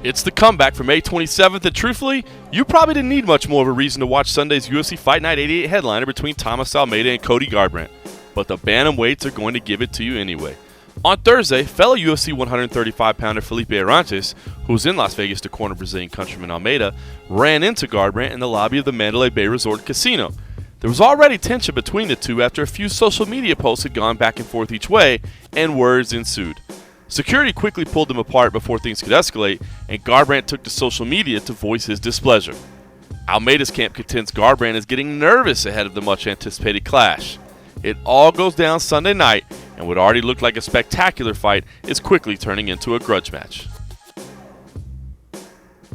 It's the comeback for May 27th, and truthfully, you probably didn't need much more of a reason to watch Sunday's UFC Fight Night 88 headliner between Thomas Almeida and Cody Garbrandt. But the bantamweights are going to give it to you anyway. On Thursday, fellow UFC 135-pounder Felipe Arantes, who was in Las Vegas to corner Brazilian countryman Almeida, ran into Garbrandt in the lobby of the Mandalay Bay Resort Casino. There was already tension between the two after a few social media posts had gone back and forth each way, and words ensued. Security quickly pulled them apart before things could escalate, and Garbrandt took to social media to voice his displeasure. Almeida's camp contends Garbrandt is getting nervous ahead of the much-anticipated clash. It all goes down Sunday night, and what already looked like a spectacular fight is quickly turning into a grudge match.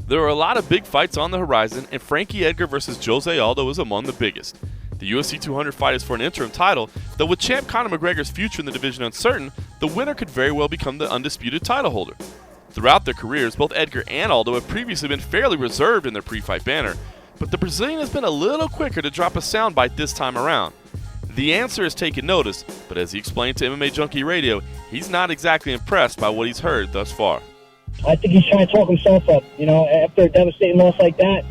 There are a lot of big fights on the horizon, and Frankie Edgar vs. Jose Aldo is among the biggest. The UFC 200 fight is for an interim title, though with champ Conor McGregor's future in the division uncertain, the winner could very well become the undisputed title holder. Throughout their careers, both Edgar and Aldo have previously been fairly reserved in their pre-fight banter, but the Brazilian has been a little quicker to drop a soundbite this time around. The answer has taken notice, but as he explained to MMA Junkie Radio, he's not exactly impressed by what he's heard thus far. I think he's trying to talk himself up. After a devastating loss like that,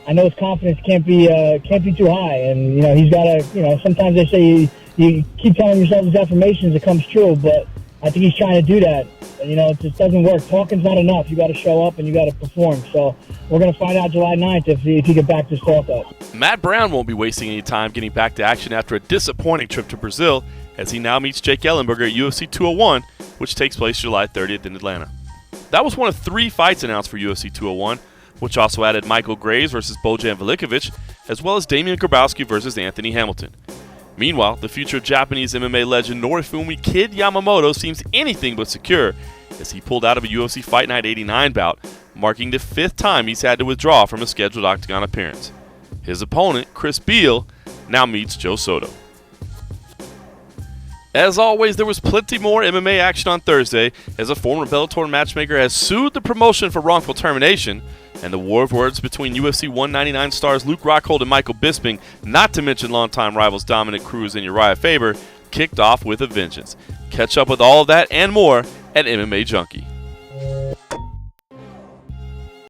I know his confidence can't be too high, and he's got to. Sometimes they say you keep telling yourself these affirmations, it comes true, but I think he's trying to do that. And, it just doesn't work. Talking's not enough. You got to show up and you got to perform. So we're going to find out July 9th if he can back this talk up. Matt Brown won't be wasting any time getting back to action after a disappointing trip to Brazil, as he now meets Jake Ellenberger at UFC 201, which takes place July 30th in Atlanta. That was one of 3 fights announced for UFC 201, which also added Michael Graves versus Bojan Velikovic, as well as Damian Grabowski versus Anthony Hamilton. Meanwhile, the future of Japanese MMA legend Norifumi Kid Yamamoto seems anything but secure, as he pulled out of a UFC Fight Night 89 bout, marking the 5th time he's had to withdraw from a scheduled Octagon appearance. His opponent, Chris Beal, now meets Joe Soto. As always, there was plenty more MMA action on Thursday, as a former Bellator matchmaker has sued the promotion for wrongful termination, and the war of words between UFC 199 stars Luke Rockhold and Michael Bisping, not to mention longtime rivals Dominic Cruz and Uriah Faber, kicked off with a vengeance. Catch up with all of that and more at MMA Junkie.